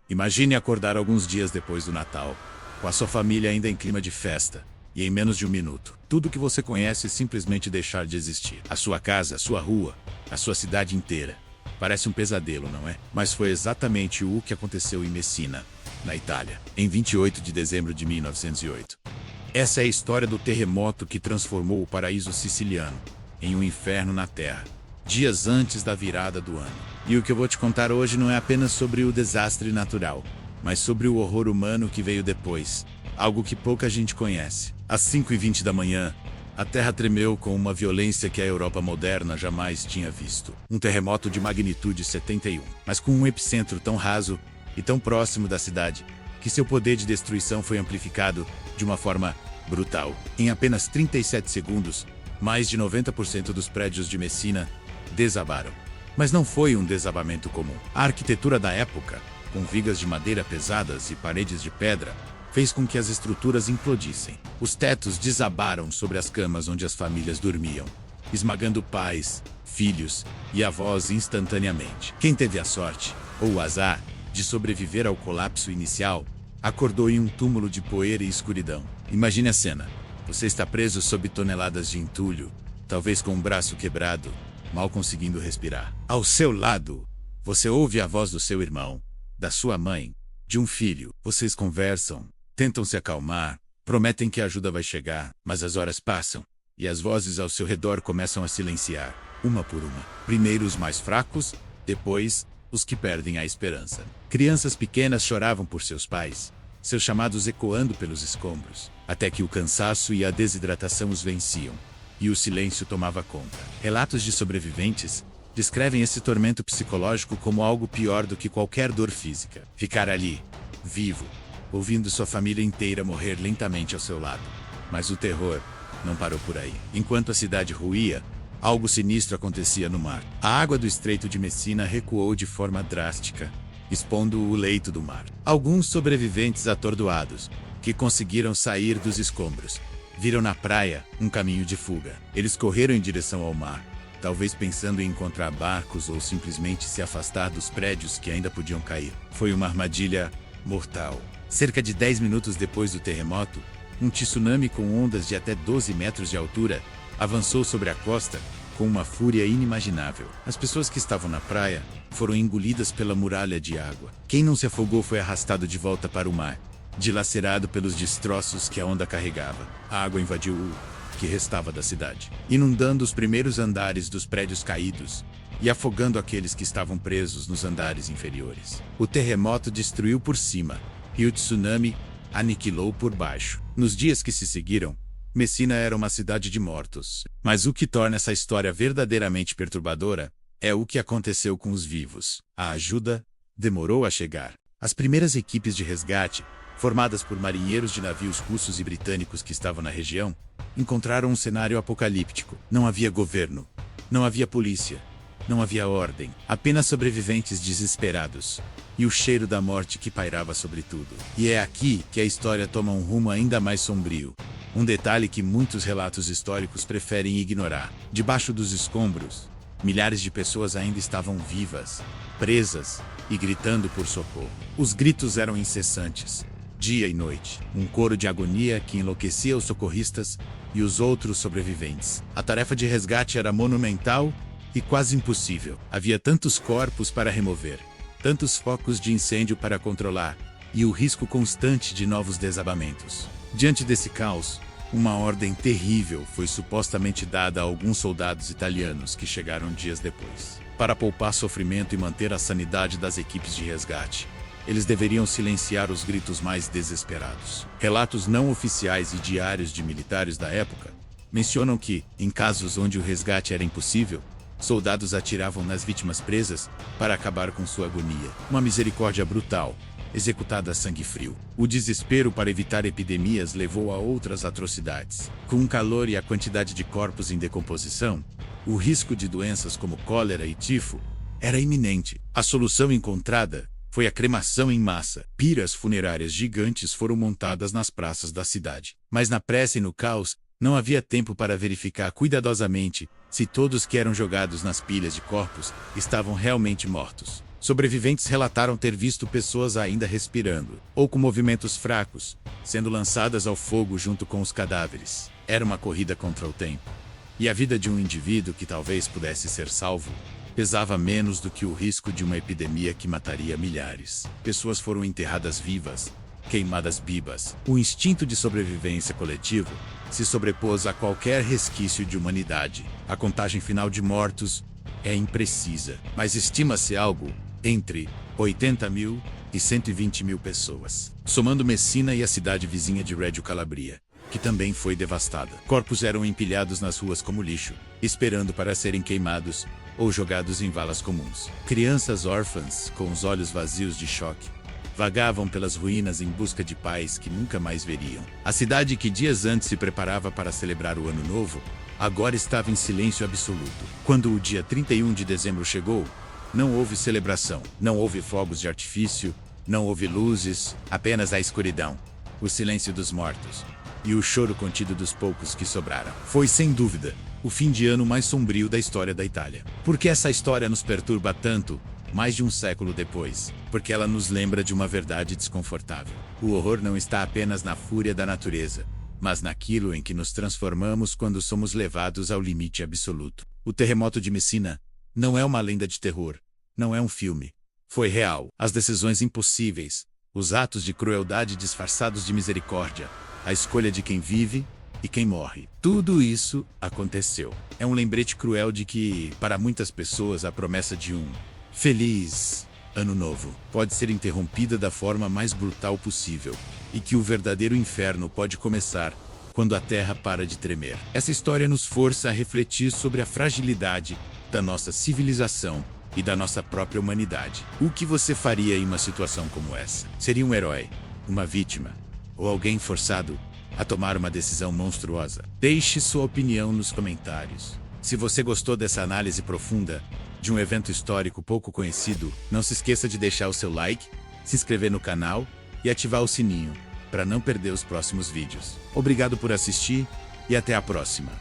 Imagine acordar alguns dias depois do Natal, com a sua família ainda em clima de festa, e em menos de um minuto, tudo que você conhece simplesmente deixar de existir. A sua casa, a sua rua, a sua cidade inteira. Parece um pesadelo, não é? Mas foi exatamente o que aconteceu em Messina, na Itália, em 28 de dezembro de 1908. Essa é a história do terremoto que transformou o paraíso siciliano em um inferno na Terra, dias antes da virada do ano. E o que eu vou te contar hoje não é apenas sobre o desastre natural, mas sobre o horror humano que veio depois, algo que pouca gente conhece. Às 5h20 da manhã, a Terra tremeu com uma violência que a Europa moderna jamais tinha visto. Um terremoto de magnitude 71, mas com um epicentro tão raso e tão próximo da cidade, que seu poder de destruição foi amplificado de uma forma brutal. Em apenas 37 segundos, mais de 90% dos prédios de Messina desabaram. Mas não foi um desabamento comum. A arquitetura da época, com vigas de madeira pesadas e paredes de pedra, fez com que as estruturas implodissem. Os tetos desabaram sobre as camas onde as famílias dormiam, esmagando pais, filhos e avós instantaneamente. Quem teve a sorte, ou o azar, de sobreviver ao colapso inicial, acordou em um túmulo de poeira e escuridão. Imagine a cena. Você está preso sob toneladas de entulho, talvez com um braço quebrado, mal conseguindo respirar. Ao seu lado, você ouve a voz do seu irmão, da sua mãe, de um filho. Vocês conversam, tentam se acalmar, prometem que a ajuda vai chegar, mas as horas passam, e as vozes ao seu redor começam a silenciar, uma por uma. Primeiro os mais fracos, depois os que perdem a esperança. Crianças pequenas choravam por seus pais, seus chamados ecoando pelos escombros, até que o cansaço e a desidratação os venciam, e o silêncio tomava conta. Relatos de sobreviventes descrevem esse tormento psicológico como algo pior do que qualquer dor física. Ficar ali, vivo, ouvindo sua família inteira morrer lentamente ao seu lado. Mas o terror não parou por aí. Enquanto a cidade ruía, algo sinistro acontecia no mar. A água do Estreito de Messina recuou de forma drástica, expondo o leito do mar. Alguns sobreviventes atordoados, que conseguiram sair dos escombros, viram na praia um caminho de fuga. Eles correram em direção ao mar, talvez pensando em encontrar barcos ou simplesmente se afastar dos prédios que ainda podiam cair. Foi uma armadilha mortal. Cerca de 10 minutos depois do terremoto, um tsunami com ondas de até 12 metros de altura avançou sobre a costa com uma fúria inimaginável. As pessoas que estavam na praia foram engolidas pela muralha de água. Quem não se afogou foi arrastado de volta para o mar, dilacerado pelos destroços que a onda carregava. A água invadiu o que restava da cidade, inundando os primeiros andares dos prédios caídos e afogando aqueles que estavam presos nos andares inferiores. O terremoto destruiu por cima e o tsunami aniquilou por baixo. Nos dias que se seguiram, Messina era uma cidade de mortos. Mas o que torna essa história verdadeiramente perturbadora é o que aconteceu com os vivos. A ajuda demorou a chegar. As primeiras equipes de resgate, formadas por marinheiros de navios russos e britânicos que estavam na região, encontraram um cenário apocalíptico. Não havia governo, não havia polícia, não havia ordem, apenas sobreviventes desesperados e o cheiro da morte que pairava sobre tudo. E é aqui que a história toma um rumo ainda mais sombrio. Um detalhe que muitos relatos históricos preferem ignorar. Debaixo dos escombros, milhares de pessoas ainda estavam vivas, presas e gritando por socorro. Os gritos eram incessantes, dia e noite, um coro de agonia que enlouquecia os socorristas e os outros sobreviventes. A tarefa de resgate era monumental e quase impossível. Havia tantos corpos para remover, tantos focos de incêndio para controlar e o risco constante de novos desabamentos. Diante desse caos, uma ordem terrível foi supostamente dada a alguns soldados italianos que chegaram dias depois. Para poupar sofrimento e manter a sanidade das equipes de resgate, eles deveriam silenciar os gritos mais desesperados. Relatos não oficiais e diários de militares da época mencionam que, em casos onde o resgate era impossível, soldados atiravam nas vítimas presas para acabar com sua agonia. Uma misericórdia brutal, executada a sangue frio. O desespero para evitar epidemias levou a outras atrocidades. Com o calor e a quantidade de corpos em decomposição, o risco de doenças como cólera e tifo era iminente. A solução encontrada foi a cremação em massa. Piras funerárias gigantes foram montadas nas praças da cidade. Mas na pressa e no caos, não havia tempo para verificar cuidadosamente se todos que eram jogados nas pilhas de corpos estavam realmente mortos. Sobreviventes relataram ter visto pessoas ainda respirando, ou com movimentos fracos, sendo lançadas ao fogo junto com os cadáveres. Era uma corrida contra o tempo. E a vida de um indivíduo que talvez pudesse ser salvo pesava menos do que o risco de uma epidemia que mataria milhares. Pessoas foram enterradas vivas, queimadas vivas. O instinto de sobrevivência coletivo se sobrepôs a qualquer resquício de humanidade. A contagem final de mortos é imprecisa, mas estima-se algo entre 80 mil e 120 mil pessoas, somando Messina e a cidade vizinha de Reggio Calabria, que também foi devastada. Corpos eram empilhados nas ruas como lixo, esperando para serem queimados ou jogados em valas comuns. Crianças órfãs, com os olhos vazios de choque, vagavam pelas ruínas em busca de pais que nunca mais veriam. A cidade que dias antes se preparava para celebrar o Ano Novo, agora estava em silêncio absoluto. Quando o dia 31 de dezembro chegou, não houve celebração, não houve fogos de artifício, não houve luzes, apenas a escuridão, o silêncio dos mortos e o choro contido dos poucos que sobraram. Foi, sem dúvida, o fim de ano mais sombrio da história da Itália. Por que essa história nos perturba tanto, mais de um século depois? Porque ela nos lembra de uma verdade desconfortável. O horror não está apenas na fúria da natureza, mas naquilo em que nos transformamos quando somos levados ao limite absoluto. O terremoto de Messina não é uma lenda de terror, não é um filme. Foi real. As decisões impossíveis, os atos de crueldade disfarçados de misericórdia, a escolha de quem vive e quem morre. Tudo isso aconteceu. É um lembrete cruel de que, para muitas pessoas, a promessa de um feliz Ano Novo pode ser interrompida da forma mais brutal possível, e que o verdadeiro inferno pode começar quando a terra para de tremer. Essa história nos força a refletir sobre a fragilidade da nossa civilização e da nossa própria humanidade. O que você faria em uma situação como essa? Seria um herói, uma vítima, ou alguém forçado a tomar uma decisão monstruosa? Deixe sua opinião nos comentários. Se você gostou dessa análise profunda de um evento histórico pouco conhecido, não se esqueça de deixar o seu like, se inscrever no canal e ativar o sininho para não perder os próximos vídeos. Obrigado por assistir e até a próxima.